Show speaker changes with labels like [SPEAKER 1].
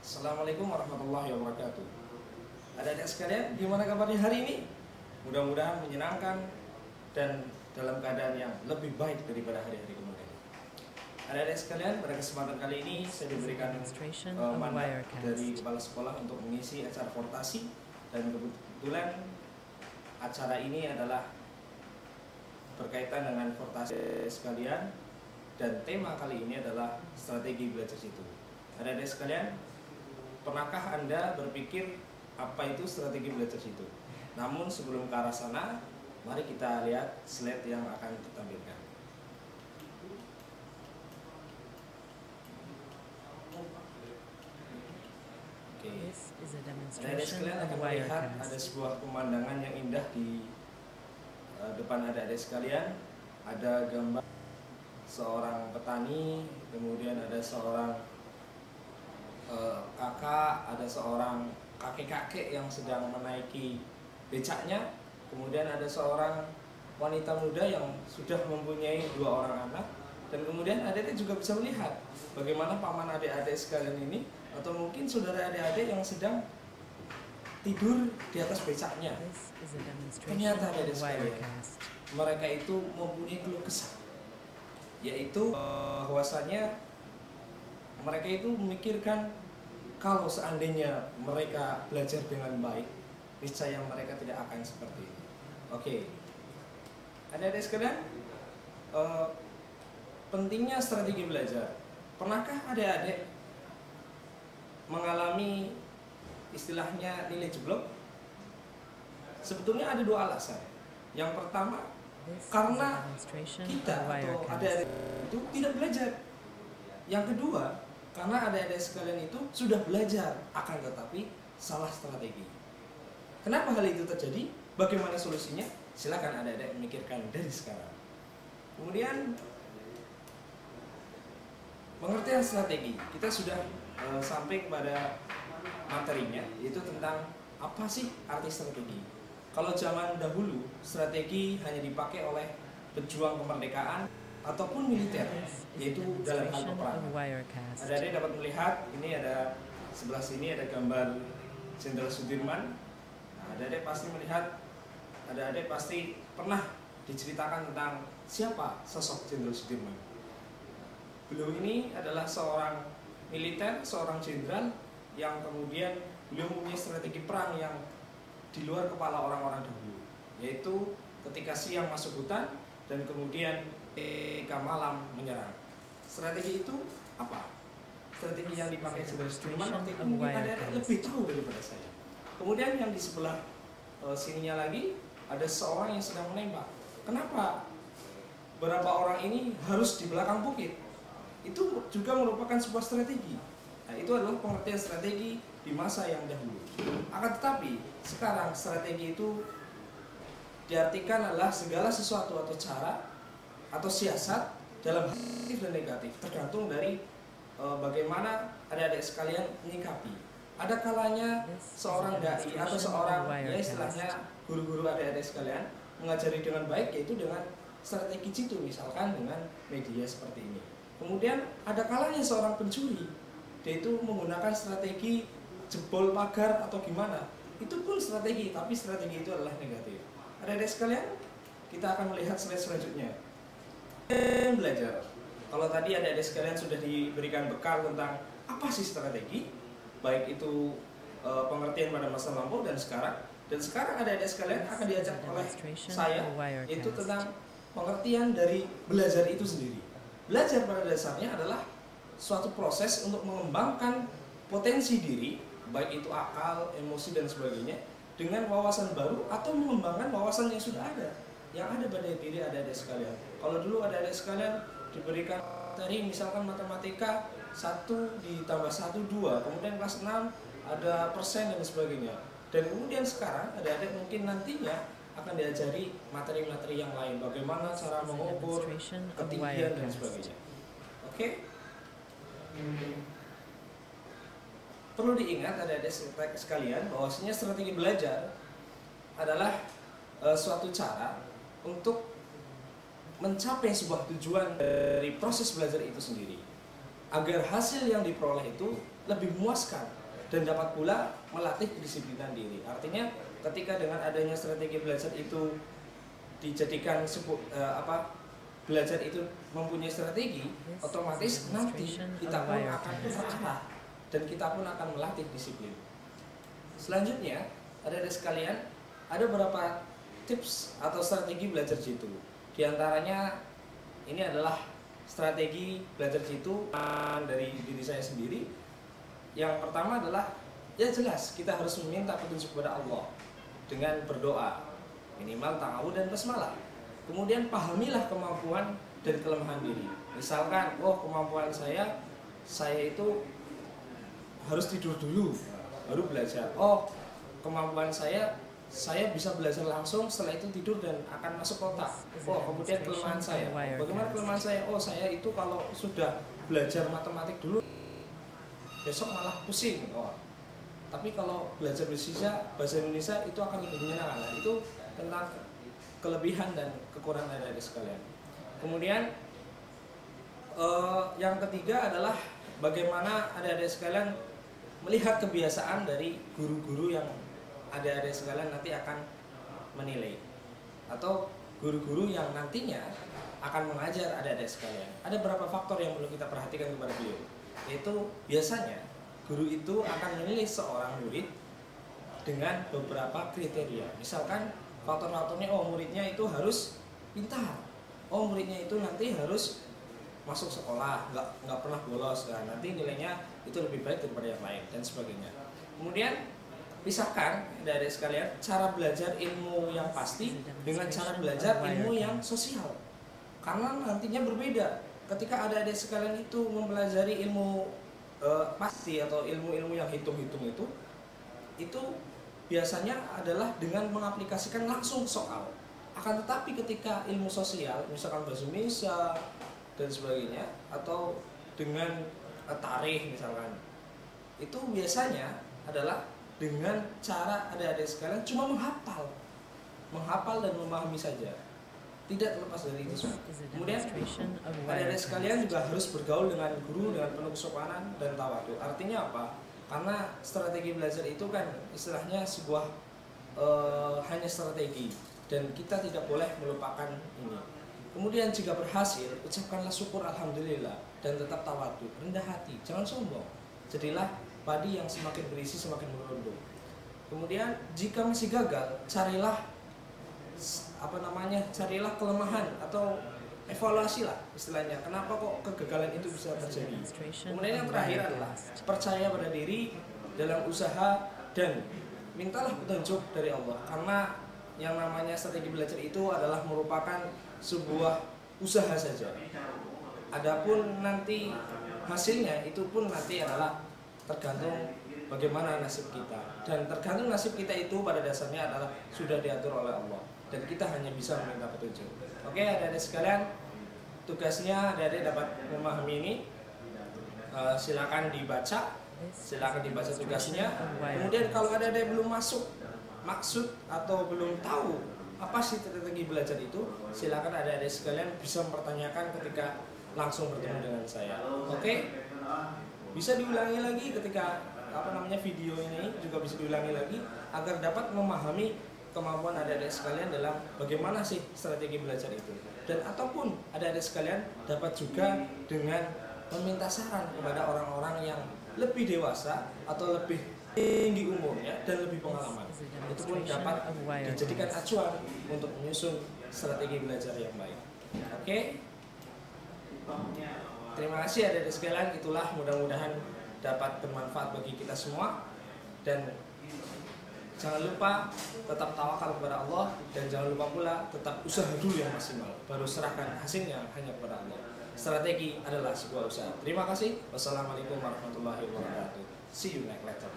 [SPEAKER 1] Assalamualaikum warahmatullahi wabarakatuh. Adik-adik sekalian, gimana kabarnya hari ini? Mudah-mudahan menyenangkan dan dalam keadaan yang lebih baik daripada hari-hari kemarin. Adik-adik sekalian, pada kesempatan kali ini saya diberikan mandat dari kepala sekolah untuk mengisi acara fortasi, dan kebetulan acara ini adalah berkaitan dengan fortasi sekalian, dan tema kali ini adalah strategi belajar situ. Adik-adik sekalian, pernahkah Anda berpikir apa itu strategi belajar situ? Namun sebelum ke arah sana, mari kita lihat slide yang akan ditampilkan. Oke. Adik-adik sekalian akan melihat ada sebuah pemandangan yang indah di depan adik-adik sekalian. Ada gambar seorang petani, kemudian ada seorang kakak, ada seorang kakek-kakek yang sedang menaiki becaknya, kemudian ada seorang wanita muda yang sudah mempunyai 2 orang anak, dan kemudian adik-adik juga bisa melihat bagaimana paman adik-adik sekalian ini, atau mungkin saudara adik-adik yang sedang tidur di atas becaknya. Ternyata adik-adik sekalian, mereka itu mempunyai keluh kesah, yaitu bahwasanya mereka itu memikirkan kalau seandainya mereka belajar dengan baik, niscaya mereka tidak akan seperti ini. Oke, adik-adik sekalian, pentingnya strategi belajar. Pernahkah adik-adik mengalami istilahnya nilai jeblok? Sebetulnya ada 2 alasan. Yang pertama, karena kita atau adik-adik itu tidak belajar. Yang kedua, karena adik-adik sekalian itu sudah belajar, akan tetapi salah strategi. Kenapa hal itu terjadi? Bagaimana solusinya? Silakan adik-adik memikirkan dari sekarang. Kemudian, pengertian strategi. Kita sudah sampai kepada materinya, yaitu tentang apa sih arti strategi. Kalau zaman dahulu, strategi hanya dipakai oleh pejuang kemerdekaan ataupun militer, yaitu dalam hal peperangan. Adik-adik dapat melihat, ini ada sebelah sini ada gambar Jenderal Sudirman. Adik-adik pasti melihat, adik-adik pasti pernah diceritakan tentang siapa sosok Jenderal Sudirman. Beliau ini adalah seorang militer, seorang jenderal yang kemudian beliau mempunyai strategi perang yang di luar kepala orang-orang dahulu, yaitu ketika siang masuk hutan dan kemudian malam menyerang. Strategi itu apa? Strategi yang dipakai Jenderal Sudirman waktu itu mungkin ada lebih tahu daripada saya. Kemudian yang di sebelah sininya lagi ada seorang yang sedang menembak. Kenapa beberapa orang ini harus di belakang bukit? Itu juga merupakan sebuah strategi. Nah, itu adalah pengertian strategi di masa yang dahulu. Akan tetapi sekarang strategi itu diartikan adalah segala sesuatu atau cara atau siasat dalam positif dan negatif, tergantung dari bagaimana adik-adik sekalian menyikapi. Ada kalanya seorang dai atau seorang, ya istilahnya guru-guru adik-adik sekalian, mengajari dengan baik, yaitu dengan strategi jitu, misalkan dengan media seperti ini. Kemudian ada kalanya seorang pencuri, dia itu menggunakan strategi jebol pagar atau gimana, itu pun strategi, tapi strategi itu adalah negatif. Adik-adik sekalian, kita akan melihat slide selanjutnya. Belajar. Kalau tadi adik-adik sekalian sudah diberikan bekal tentang apa sih strategi, baik itu pengertian pada masa lampau dan sekarang adik-adik sekalian akan diajak oleh saya, yaitu tentang pengertian dari belajar itu sendiri. Belajar pada dasarnya adalah suatu proses untuk mengembangkan potensi diri, baik itu akal, emosi dan sebagainya, dengan wawasan baru atau mengembangkan wawasan yang sudah ada, yang ada pada diri adik-adik sekalian. Kalau dulu adik-adik sekalian diberikan materi misalkan matematika 1 ditambah 1 2, kemudian kelas 6 ada persen dan sebagainya. Dan kemudian sekarang adik-adik mungkin nantinya akan diajari materi-materi yang lain, bagaimana cara mengukur ketinggian dan sebagainya. Oke? Perlu diingat adik-adik sekalian bahwasanya strategi belajar adalah suatu cara untuk mencapai sebuah tujuan dari proses belajar itu sendiri, agar hasil yang diperoleh itu lebih memuaskan dan dapat pula melatih kedisiplinan diri. Artinya ketika dengan adanya strategi belajar itu dijadikan belajar itu mempunyai strategi, otomatis nanti kita pun akan terarah dan kita pun akan melatih disiplin. Selanjutnya, adik-adik sekalian, ada beberapa tips atau strategi belajar jitu. Di antaranya ini adalah strategi belajar jitu dari diri saya sendiri. Yang pertama adalah, ya jelas kita harus meminta petunjuk kepada Allah dengan berdoa, minimal ta'awudz dan basmalah. Kemudian pahamilah kemampuan dan kelemahan diri. Misalkan, kemampuan saya itu harus tidur dulu baru belajar. Kemampuan saya bisa belajar langsung, setelah itu tidur dan akan masuk kotak. Kemudian kelemahan saya, bagaimana kelemahan saya? Saya itu kalau sudah belajar matematik dulu besok malah pusing. Tapi kalau belajar bahasa Indonesia itu akan lebih menyenangkan. Nah, itu tentang kelebihan dan kekurangan adik-adik sekalian. Kemudian yang ketiga adalah bagaimana adik-adik sekalian melihat kebiasaan dari guru-guru yang adik-adik sekalian nanti akan menilai, atau guru-guru yang nantinya akan mengajar adik-adik sekalian. Ada beberapa faktor yang perlu kita perhatikan kepada beliau, yaitu biasanya guru itu akan menilai seorang murid dengan beberapa kriteria. Misalkan faktor-faktornya, muridnya itu harus pintar, muridnya itu nanti harus masuk sekolah, nggak pernah bolos, kan nanti nilainya itu lebih baik daripada yang lain dan sebagainya. Kemudian pisahkan dari sekalian cara belajar ilmu yang pasti dengan cara belajar ilmu yang sosial, karena nantinya berbeda. Ketika adik-adik sekalian itu mempelajari ilmu pasti atau ilmu-ilmu yang hitung-hitung itu biasanya adalah dengan mengaplikasikan langsung soal. Akan tetapi ketika ilmu sosial, misalkan bahasa Indonesia dan sebagainya, atau dengan tarikh misalkan, itu biasanya adalah dengan cara adik-adik sekalian cuma menghafal dan memahami saja, tidak terlepas dari itu semua. Kemudian adik-adik sekalian juga harus bergaul dengan guru dengan penuh kesopanan dan tawadhu. Artinya apa? Karena strategi belajar itu kan istilahnya sebuah hanya strategi, dan kita tidak boleh melupakan ini. Kemudian jika berhasil, ucapkanlah syukur alhamdulillah dan tetap tawadhu, rendah hati, jangan sombong. Jadilah padi yang semakin berisi semakin merunduk. Kemudian jika masih gagal, carilah kelemahan atau evaluasi lah istilahnya, kenapa kok kegagalan itu bisa terjadi. Kemudian yang terakhir adalah percaya pada diri dalam usaha dan mintalah petunjuk dari Allah, karena yang namanya strategi belajar itu adalah merupakan sebuah usaha saja. Adapun nanti hasilnya itu pun nanti adalah tergantung bagaimana nasib kita, dan tergantung nasib kita itu pada dasarnya adalah sudah diatur oleh Allah, dan kita hanya bisa meminta petunjuk. Oke, adik-adik sekalian, tugasnya adik-adik dapat memahami ini. Silakan dibaca tugasnya. Kemudian kalau adik-adik belum masuk maksud atau belum tahu apa sih strategi belajar itu, silakan adik-adik sekalian bisa mempertanyakan ketika langsung bertemu dengan saya. Oke, bisa diulangi lagi ketika video ini juga bisa diulangi lagi agar dapat memahami kemampuan adik-adik sekalian dalam bagaimana sih strategi belajar itu. Dan ataupun adik-adik sekalian dapat juga dengan meminta saran kepada orang-orang yang lebih dewasa atau lebih tinggi umurnya dan lebih pengalaman. Itu pun dapat dijadikan acuan untuk menyusun strategi belajar yang baik. Oke? Terima kasih adik-adik sekalian, itulah mudah-mudahan dapat bermanfaat bagi kita semua. Dan jangan lupa tetap tawakal kepada Allah, dan jangan lupa pula tetap usaha dulu yang maksimal, baru serahkan hasilnya hanya kepada Allah. Strategi adalah sebuah usaha. Terima kasih. Wassalamualaikum warahmatullahi wabarakatuh. See you next lecture.